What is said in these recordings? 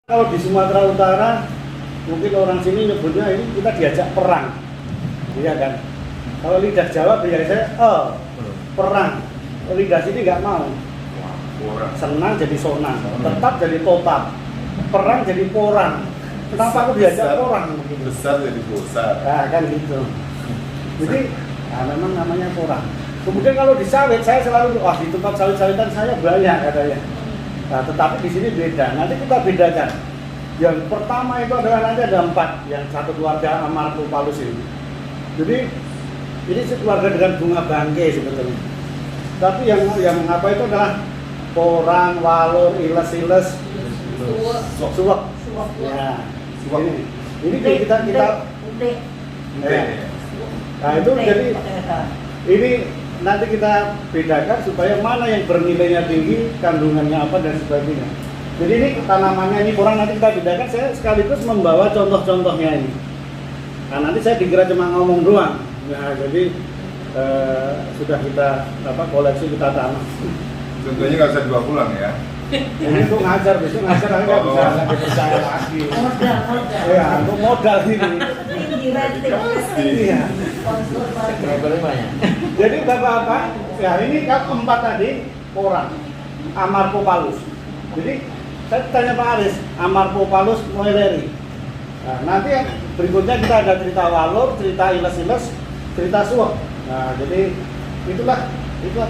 Kalau di Sumatera Utara, mungkin orang sini nyebutnya ini kita diajak perang, iya kan? Kalau lidah Jawa biasanya, perang. Lidah sini nggak mau. Senang jadi sonang, tetap jadi total. Perang jadi porang. Kenapa aku diajak porang? Besar jadi besar. Nah, kan gitu. Jadi, memang namanya porang. Kemudian kalau di sawit, saya selalu, di tempat sawit-sawitan saya banyak katanya. Nah, tetapi di sini beda. Nanti kita bedakan. Yang pertama itu adalah nanti ada 4, yang satu keluarga Amartopalus ini. Jadi ini keluarga dengan bunga bangke sebetulnya. Tapi yang apa itu adalah porang, walur, iles, suwek. Ya. Ini kita. Nah itu jadi ini nanti kita bedakan supaya mana yang bernilainya tinggi, kandungannya apa dan sebagainya. Jadi ini tanamannya ini porang nanti kita bedakan. Saya sekaligus membawa contoh-contohnya ini. Nah nanti saya dikira cuma ngomong doang. Nah jadi sudah kita koleksi kita tanam. Tentunya nggak usah dibawa pulang ya. Ini untuk ngajar, besok ngajar nanti nggak bisa lagi percaya lagi. Modal. Ya, untuk modal ini. Iya. Jadi bapak-bapak, ya ini keempat tadi porang, Amartopalus. Jadi saya tanya Pak Aris, Amartopalus moelleri. Nah, nanti yang berikutnya kita ada cerita walur, cerita iles-iles, cerita suwek. Nah, jadi itulah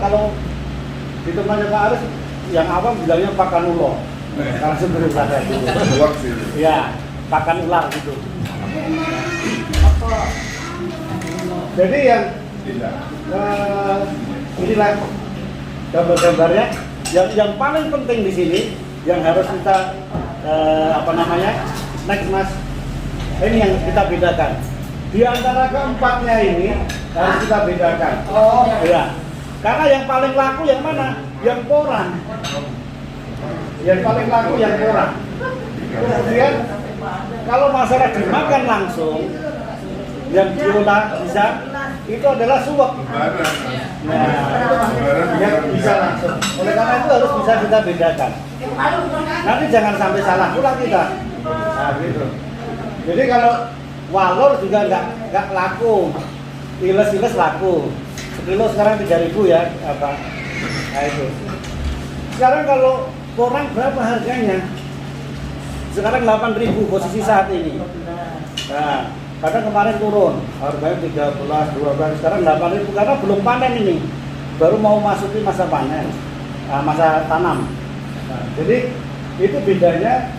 kalau di tempatnya Pak Aris yang awam bilangnya pakan ulo. Karena sebelum ada itu. Ya, pakan ular gitu. Jadi yang inilah gambar-gambarnya. Yang paling penting di sini yang harus kita next mas, ini yang kita bedakan. Di antara keempatnya ini harus kita bedakan. Ya. Karena yang paling laku yang mana? Yang porang. Yang paling laku yang porang. Kemudian kalau masalah dimakan langsung, yang diolah bisa itu adalah suwek. Nah, yang bisa langsung. Oleh karena itu harus bisa kita bedakan. Nanti jangan sampai salah pula kita. Nah, gitu. Jadi kalau walor juga nggak laku, iles laku. Sekilo sekarang 3.000 ya, apa? Nah itu. Sekarang kalau porang berapa harganya? Sekarang 8.000 posisi saat ini. Nah, kadang kemarin turun, harganya 13, 12, sekarang 8.000 karena belum panen ini. Baru mau masukin masa panen, masa tanam. Nah, jadi itu bedanya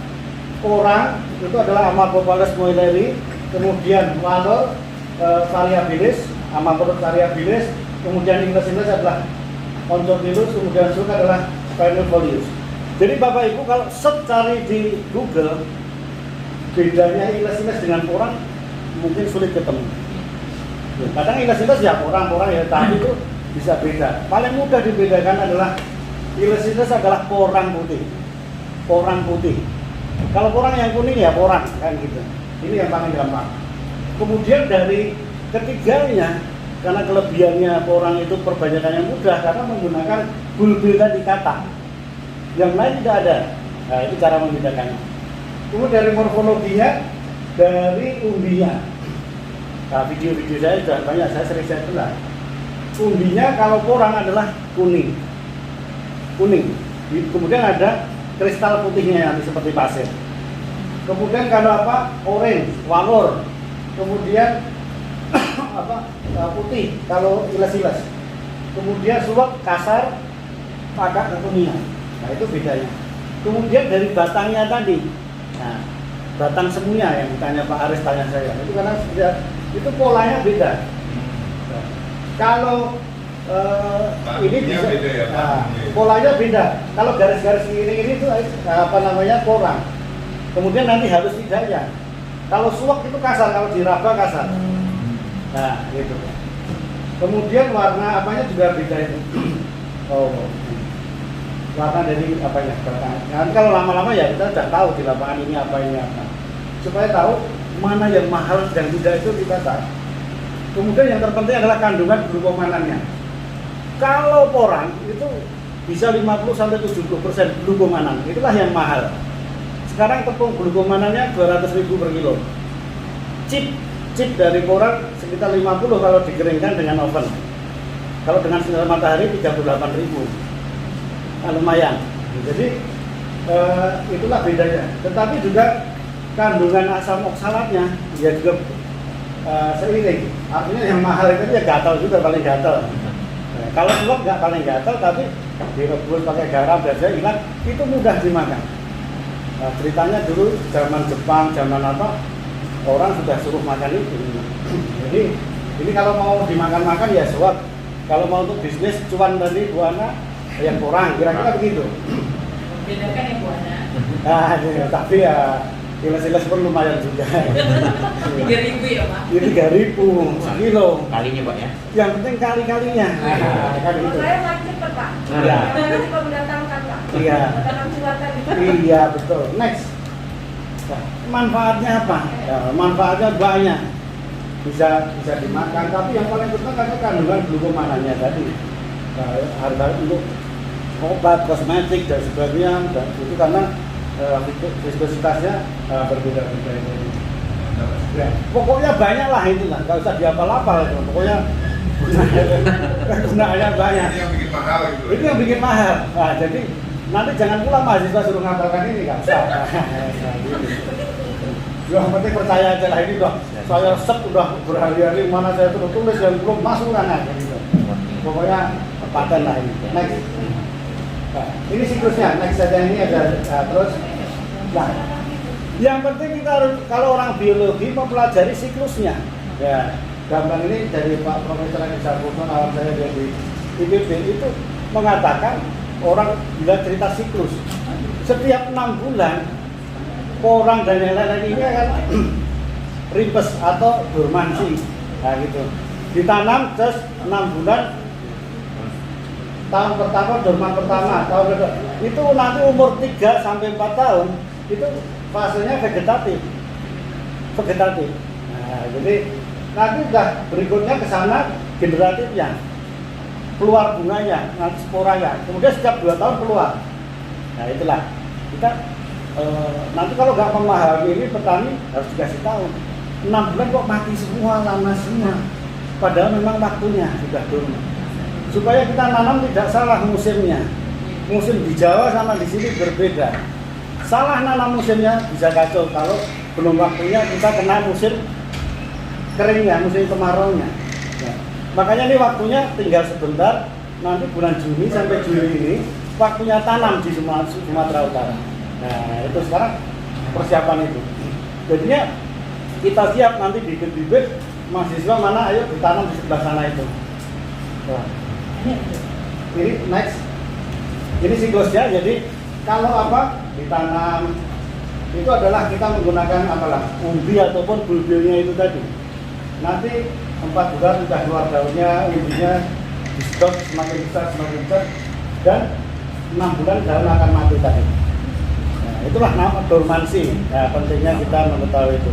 porang itu adalah Amartopalus moelleri, kemudian walor variabilis, Amartopalus variabilis, kemudian iles adalah Oncornilus, kemudian suwek adalah Spinifolius. Jadi Bapak Ibu kalau cari di Google bedanya iles dengan porang mungkin sulit ketemu. Kadang iles ya porang ya, tapi itu bisa beda. Paling mudah dibedakan adalah iles adalah porang putih. Kalau porang yang kuning ya porang kan gitu. Ini yang paling gampang. Kemudian dari ketiganya, karena kelebihannya porang itu perbanyakannya mudah karena menggunakan bulbil tadi kata. Yang lain tidak ada. Nah, itu cara membedakannya. Kemudian dari morfologinya, dari umbinya. Nah, video-video saya sudah banyak, saya sering saya belah. Umbinya kalau porang adalah kuning. Kemudian ada kristal putihnya nanti seperti pasir. Kemudian kalau orange, walor. Kemudian putih kalau iles. Kemudian suwek kasar, agak kekuningan. Nah itu bedanya. Kemudian dari batangnya tadi, nah batang semuanya yang ditanya Pak Aris tanya saya, itu karena itu polanya beda. Nah, kalau ini bisa, beda ya, polanya beda. Kalau garis-garis ini itu porang. Kemudian nanti halus tidaknya. Kalau suwek itu kasar, kalau diraba kasar. Nah, gitu. Kemudian warna apanya juga beda itu. Warna dari apanya? Nanti kalau lama-lama ya kita sudah tahu di lapangan ini apa. Supaya tahu mana yang mahal dan tidak itu kita tahu. Kemudian yang terpenting adalah kandungan glukomanannya. Kalau porang itu bisa 50-70% glukomanan. Itulah yang mahal. sekarang tepung glukomananya 200.000 per kilo. Chip dari porang sekitar 50 kalau dikeringkan dengan oven. Kalau dengan sinar matahari 38.000. Nah, lumayan. Jadi itulah bedanya. Tetapi juga kandungan asam oksalatnya ya juga seiring. Artinya yang mahal itu ya gatal juga, paling gatal. Kalau suap nggak paling gatal, tapi direbus pakai garam biasanya hilang, itu mudah dimakan. Nah, ceritanya dulu zaman Jepang, zaman apa, orang sudah suruh makan itu. Jadi ini kalau mau dimakan-makan ya suap. Kalau mau untuk bisnis cuan tadi buana yang kurang, kira-kira begitu. Bedakan ya buana. Nah, tapi ya kilas-kilas pun lumayan juga. 3.000 ya Pak? Ini 3.000 sekilo. Kalinya Pak ya? Yang penting kali-kalinya. Kan Kalau gitu. saya lanjut Pak. Iya. Nanti Pak mendatangkan Pak. Iya. Mendatangkan cuan tadi. Iya betul. Next. Nah, manfaatnya apa? Ya, manfaatnya banyak. Bisa dimakan. Tapi yang paling penting karena kandungan glukomananya tadi. Nah, harga untuk obat, kosmetik dan sebagainya. Dan itu karena viskositasnya berbeda-beda itu. Ya, pokoknya banyak lah itu lah, nggak usah dihafal-hafal itu. Pokoknya gunaannya banyak. Ini yang bikin mahal gitu. Itu yang bikin mahal. Nah, jadi nanti jangan pula mahasiswa suruh ngapalkan ini, nggak usah. Nah, gitu. Yang penting percaya aja lah, ini udah saya udah berhari-hari mana saya tulis yang belum masuk kan gitu. Pokoknya paten lah ini. Next. Nah, ini siklusnya, next saja ini ada terus. Nah, yang penting kita harus, kalau orang biologi mempelajari siklusnya. Ya, gambar ini dari Pak Profesor Edi Saputo, awal saya di IPB itu mengatakan orang bila cerita siklus setiap 6 bulan porang dan yang lain-lain ini akan ripes atau dormansi. Nah, gitu. Ditanam terus 6 bulan. Tahun pertama, dorman pertama, tahun kedua itu nanti umur 3 sampai 4 tahun itu fasenya vegetatif. Nah, jadi nanti udah berikutnya ke sana generatifnya, keluar bunganya, nanti sporanya, kemudian setiap 2 tahun keluar. Nah, itulah kita nanti kalau nggak memahami ini petani harus dikasih tahu 6 bulan kok mati semua, lama semua, padahal memang waktunya sudah dorman. Supaya kita nanam tidak salah musimnya. Musim di Jawa sama di sini berbeda. Salah nanam musimnya bisa kacau kalau belum waktunya kita kena musim keringnya, musim kemaraunya. Nah, makanya ini waktunya tinggal sebentar. Nanti bulan Juni sampai Juli ini waktunya tanam di Sumatera Utara. Nah, itu sekarang persiapan itu. Jadinya kita siap nanti bibit-bibit mahasiswa mana ayo ditanam di sebelah sana itu. Nah, ini next, ini siklusnya. Jadi kalau apa ditanam itu adalah kita menggunakan apalah umbi ataupun bulbilnya itu tadi. Nanti 4 bulan sudah keluar daunnya, umbinya di stok semakin besar dan 6 bulan daun akan mati tadi. Nah, itulah nama dormansi. Nah, pentingnya kita mengetahui itu.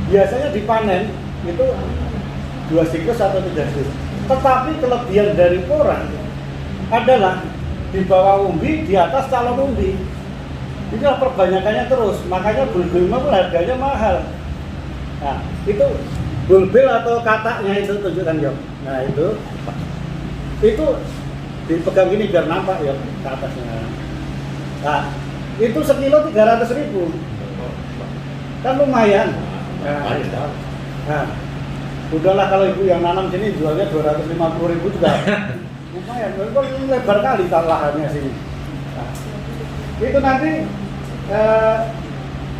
Biasanya dipanen itu 2 siklus atau 3 siklus. Tetapi kelebihan dari porang adalah di bawah umbi, di atas calon umbi. Inilah perbanyakannya terus, makanya bulbil pun harganya mahal. Nah, itu bulbil atau kataknya itu tunjukkan Yom. Nah, itu dipegang gini biar nampak ya ke atasnya. Nah, itu sekilo 300.000. Kan lumayan. Nah, udahlah kalau ibu yang nanam sini jualnya 250.000 juga lumayan, itu lebar kali lahannya sini. Nah, itu nanti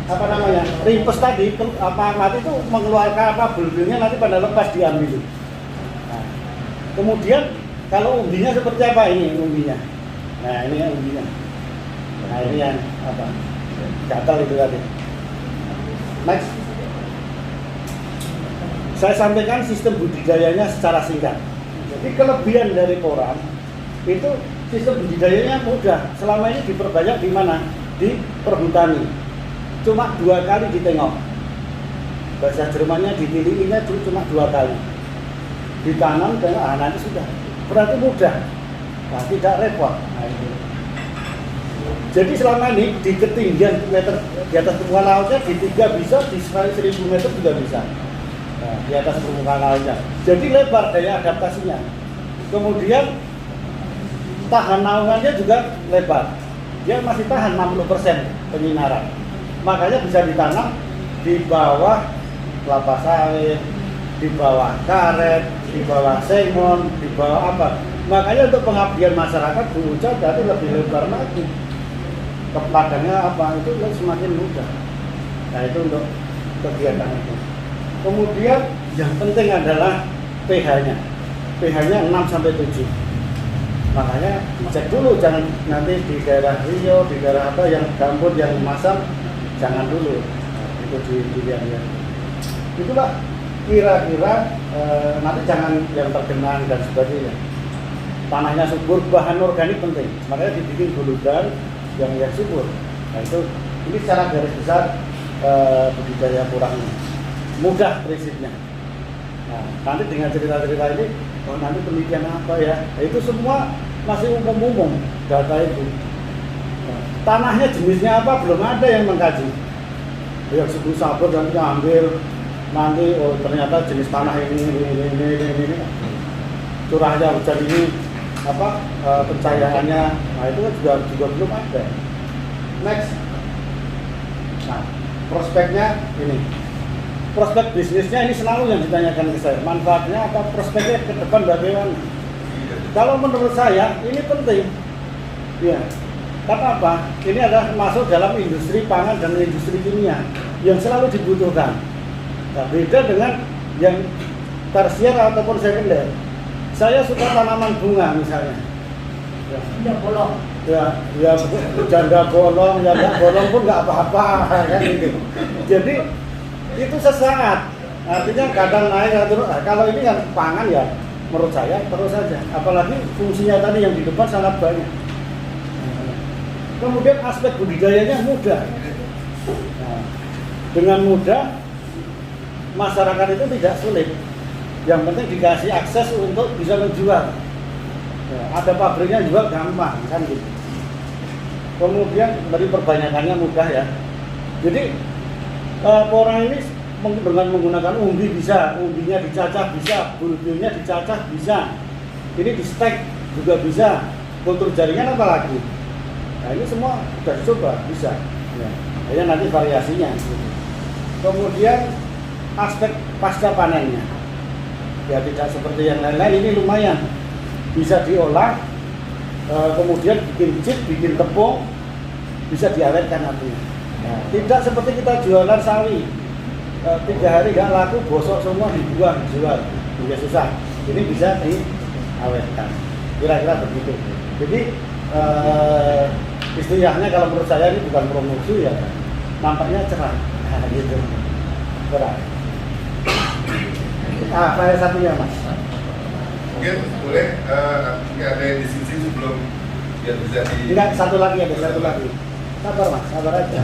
apa namanya ripes tadi mati itu mengeluarkan apa bulbilnya nanti pada lepas diambil. Nah, kemudian kalau umbinya seperti apa ini umbinya? Nah, ini yang umbinya. Nah, ini yang apa gatal itu tadi. Next. Saya sampaikan sistem budidayanya secara singkat. Jadi kelebihan dari porang itu sistem budidayanya mudah. Selama ini diperbanyak di mana? Di perhutani. Cuma 2 kali ditengok. Bahasa Jermannya ditiliinya cuma 2 kali. Ditanam dan nanti sudah. Berarti mudah. Nah, tidak repot. Nah, itu. Jadi selama ini di ketinggian meter di atas permukaan lautnya di 3 bisa, di 1000 meter juga bisa. Nah, di atas permukaan lautnya. Jadi lebar daya adaptasinya. Kemudian tahan naungannya juga lebar. Dia masih tahan 60% penyinaran. Makanya bisa ditanam di bawah kelapa sawit, di bawah karet, di bawah sengon, di bawah apa. Makanya untuk pengabdian masyarakat Bu Uca berarti lebih lebar lagi. Kepadanya apa itu semakin mudah. Nah itu untuk kegiatan itu. Kemudian yang penting adalah pH-nya. pH-nya 6 sampai 7. Makanya cek dulu, jangan nanti di daerah Rio, di daerah apa yang gambut, yang masam, jangan dulu. Nah, itu dilihat-lihat. Itu Pak, kira-kira nanti jangan yang tergenang dan sebagainya. Tanahnya subur, bahan organik penting. Makanya dibikin guludan yang subur. Nah itu, ini secara garis besar budidaya kurang mudah prinsipnya. Nah, nanti dengan cerita-cerita ini, oh nanti penelitian apa ya? Nah, itu semua masih umum-umum data itu. Nah, tanahnya jenisnya apa belum ada yang mengkaji. Yang suku sabur dan ambil nanti oh ternyata jenis tanah ini. Curahnya hujan ini apa pencahayaannya, nah itu kan juga belum ada. Next, nah prospeknya ini, prospek bisnisnya ini selalu yang ditanyakan ke saya, manfaatnya apa, prospeknya ke depan bagaimana? Kalau menurut saya ini penting, ya. Karena apa? Ini adalah masuk dalam industri pangan dan industri kimia yang selalu dibutuhkan. Nah, beda dengan yang tersier ataupun sekunder. Saya suka tanaman bunga misalnya. Udah bolong. Ya janda bolong, ya nggak bolong pun nggak apa-apa kan gitu. Jadi itu sesaat. Artinya kadang naik kadang turun. Nah, kalau ini kan pangan ya menurut saya terus saja. Apalagi fungsinya tadi yang di depan sangat banyak. Kemudian aspek budidayanya mudah. Nah, dengan mudah masyarakat itu tidak sulit. Yang penting dikasih akses untuk bisa menjual. Ya, ada pabriknya juga gampang kan gitu. Kemudian dari perbanyakannya mudah ya. Jadi orang ini dengan menggunakan umbi bisa, umbinya dicacah bisa, bulbulnya dicacah bisa. Ini di stek juga bisa. Kultur jaringan apa lagi? Nah ini semua sudah dicoba bisa. Ya, hanya nanti variasinya. Kemudian aspek pasca panennya. Ya tidak seperti yang lain-lain, ini lumayan bisa diolah, kemudian bikin chip, bikin tepung, bisa diawetkan nantinya. Nah, tidak seperti kita jualan sawi, 3 hari nggak laku, bosok semua dibuang, dijual, juga susah. Ini bisa diawetkan, kira-kira begitu. Jadi istilahnya kalau menurut saya ini bukan promosi ya, nampaknya cerah, nah, gitu, cerah. Saya satunya Mas. Mungkin boleh ada yang di sini sebelum biar bisa di. Enggak, satu lagi ada, satu lagi. Sabar Mas, sabar aja.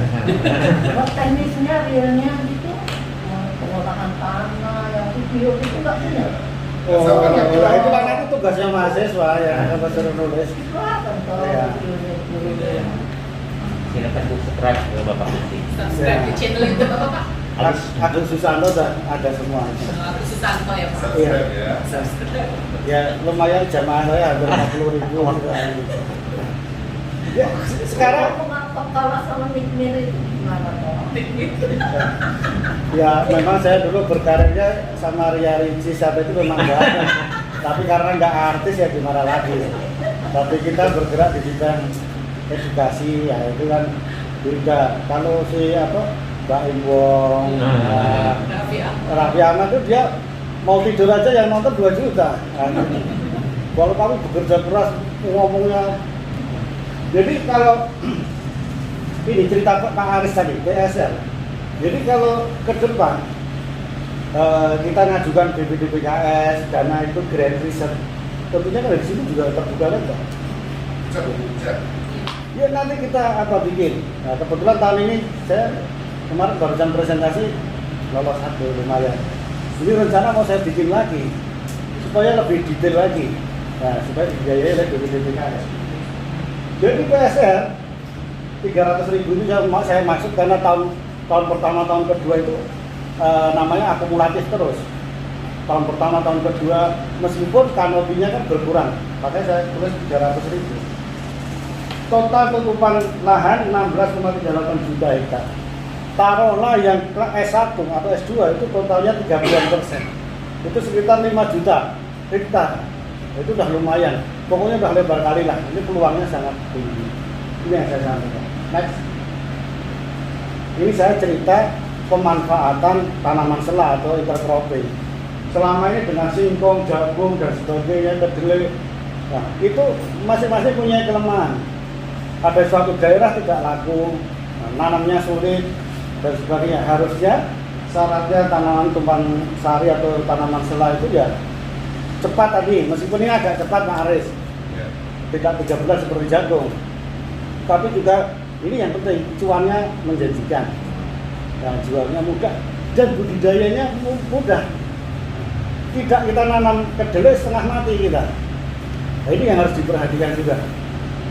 Buat teknisnya realnya gitu, pengolahan tanah, yang video itu nggak punya. Oh, itu karena itu tugasnya mahasiswa ya, kalau suruh nulis. Ya. Silakan subscribe ke Bapak Bukti. Subscribe ke channel itu Bapak. Agus Susanto ada semua. Agus Susanto ya Pak. Subscribe ya. Subscribe. Ya lumayan jamaah saya hampir 40.000. Ya sekarang kalau sama Nikmir itu gimana toh? ya memang saya dulu berkarirnya sama Ria Rinci sampai itu memang nggak ada. Tapi karena nggak artis ya gimana lagi. Tapi kita bergerak di bidang edukasi ya itu kan beda. Kalau si apa Mbak Iwong, Raffi Ahmad itu dia mau tidur aja yang nonton 2 juta. Kalau kamu bekerja keras ngomongnya. Jadi kalau ini cerita Pak Aris tadi, PSR. Jadi kalau ke depan kita ngajukan BPDPKS, dana itu grant research, tentunya kan dari situ juga terbuka lebar. Bisa. Ya nanti kita apa bikin. Nah, kebetulan tahun ini saya kemarin barusan presentasi lolos satu lumayan. Jadi rencana mau saya bikin lagi supaya lebih detail lagi. Nah, supaya dibiayai oleh BPDPKS. Jadi PSR 300.000 itu saya masuk karena tahun pertama, tahun kedua itu namanya akumulatif terus. Tahun pertama, tahun kedua, meskipun kanopinya kan berkurang, makanya saya tulis 300.000. Total tutupan lahan 16,38 juta hektar. Taruhlah yang S1 atau S2 itu totalnya 30%. Itu sekitar 5 juta hektar. Itu udah lumayan. Pokoknya udah lebar kali lah. Ini peluangnya sangat tinggi. Ini yang saya sampaikan. Next. Ini saya cerita pemanfaatan tanaman sela atau intercropping. Selama ini dengan singkong, jagung dan sebagainya, kedelai. Nah, itu masing-masing punya kelemahan. Ada suatu daerah tidak laku, nanamnya sulit dan sebagainya. Harusnya syaratnya tanaman tumpang sari atau tanaman sela itu ya cepat tadi, meskipun ini agak cepat Pak Aris, tidak 3 bulan seperti jagung, tapi juga ini yang penting, cuannya menjanjikan, nah, jualnya mudah dan budidayanya mudah. Tidak kita nanam kedelai setengah mati kita. Nah, ini yang harus diperhatikan juga.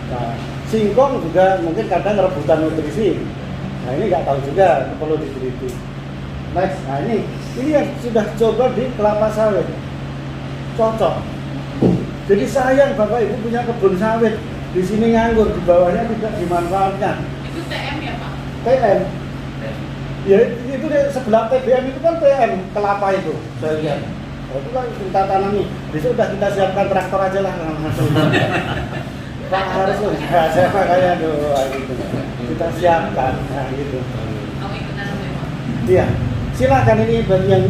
Nah, singkong juga mungkin kadang rebutan nutrisi. Nah, ini nggak tahu juga, perlu diteliti. Next, nah ini yang sudah coba di kelapa sawit, cocok. Jadi sayang Bapak Ibu punya kebun sawit, di sini nganggur, di bawahnya tidak dimanfaatkan. Itu TM ya Pak? TM. Ya itu di sebelah TBM itu kan TM kelapa itu, saya lihat. Nah, itu kan kita tanami. Besok udah kita siapkan traktor aja lah langsung. Pak harus nggak saya kayak gitu. Kita siapkan, nah gitu. Kamu ikut nanam ya Pak? Iya. Silakan, ini bagi yang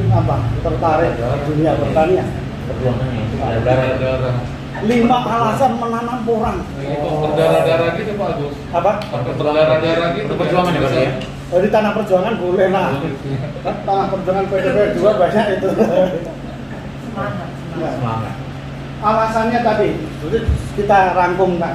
tertarik dunia pertanian. Perjuangannya darah. 5 alasan menanam porang. Berdarah-darah gitu Pak Agus. Apa? Berdarah-darah gitu. Perjuangan ya Pak ya? Di tanah perjuangan boleh lah. Tanah perjuangan PDP 2 banyak itu. Semangat. Ya. Semangat. Alasannya tadi, jadi kita rangkumkan.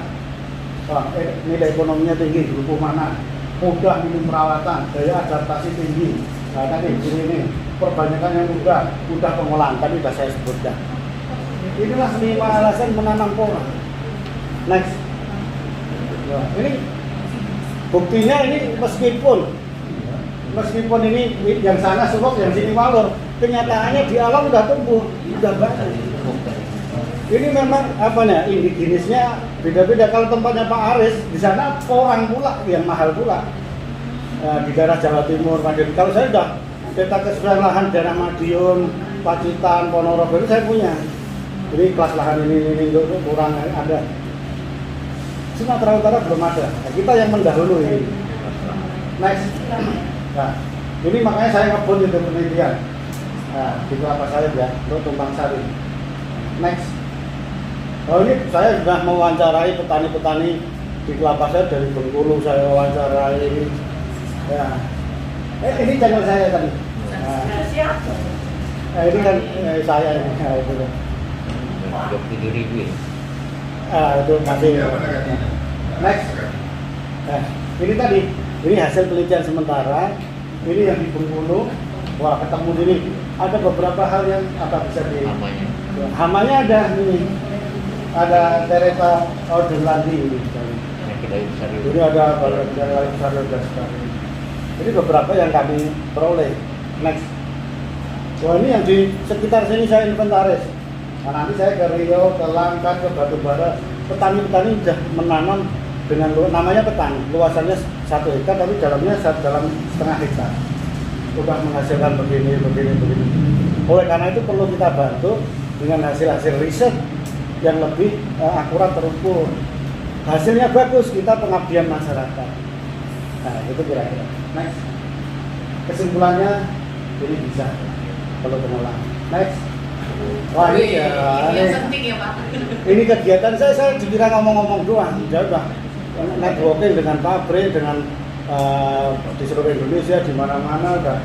Nilai ekonominya tinggi, berupa mana? Mudah minim perawatan, daya adaptasi tinggi. Nah tadi ini perbanyakan yang mudah pengolahan, tadi sudah saya sebutkan. Inilah 5 alasan menanam porang. Next. Nah, ini buktinya ini meskipun ini yang sana suruk, yang sini walur, kenyataannya di alam udah tumbuh, udah bagus. Ini memang indigenisnya beda-beda. Kalau tempatnya Pak Aris, di sana porang pula yang mahal pula. Di daerah Jawa Timur, Madiun. Kalau saya sudah peta keseluruhan lahan daerah Madiun, Pacitan, Ponorogo itu saya punya. Jadi kelas lahan ini kurang ada. Sumatera Utara belum ada. Nah, kita yang mendahului. Next. Nah, ini makanya saya ngebun itu penelitian. Nah, di kelapa sawit ya, untuk tumpang sari. Next. Oh ini saya sudah mewawancarai petani-petani di kelapa sawit dari Bengkulu, saya wawancarai. Ya. Ini channel saya tadi. Nah, Siapa? ini kan saya ini. Nah, itu. 27.000 ya? Itu masih. Next. Nah, ini tadi, ini hasil penelitian sementara. Ini yang di Bengkulu. Wah, ketemu ini. Ada beberapa hal yang bisa di. Namanya. Hamanya ada ini. Ada Tereta Orderlandi ini. Yang kita besar itu. Ini ada balai besar dan sebagainya. Jadi beberapa yang kami peroleh. Next. Wah, ini yang di sekitar sini saya inventaris. Nah, nanti saya ke Riau, ke Langkat, ke Batubara. Petani-petani sudah menanam dengan namanya petani. Luasannya 1 hektar, tapi dalam setengah hektar. Sudah menghasilkan begini. Oleh karena itu perlu kita bantu dengan hasil-hasil riset yang lebih akurat terukur. Hasilnya bagus, kita pengabdian masyarakat. Nah, itu kira-kira. Next. Kesimpulannya ini bisa perlu pengolahan. Next. Wah ini ya. Ini yang penting ya Pak. Ini kegiatan saya dikira ngomong-ngomong doang. Ya udah networking dengan pabrik, dengan di seluruh Indonesia, di mana-mana udah.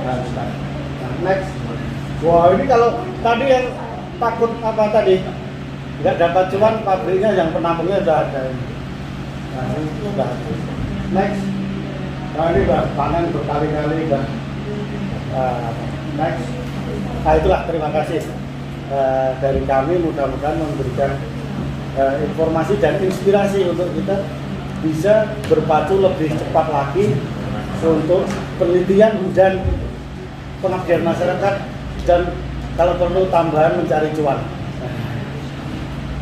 Nah, next. Wah ini kalau tadi yang takut apa tadi nggak dapat cuan, pabriknya yang penampungnya udah ada. Nah ini udah. Next. Nah ini udah panen berkali-kali udah. Next. Nah itulah, terima kasih dari kami, mudah-mudahan memberikan informasi dan inspirasi untuk kita bisa berpacu lebih cepat lagi untuk penelitian dan pengabdian masyarakat dan kalau perlu tambahan mencari cuan.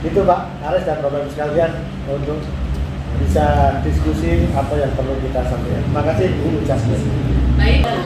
Itu Pak Aris dan Bapak sekalian untuk bisa diskusi apa yang perlu kita sampaikan. Terima kasih Bu Jasmine. Baik.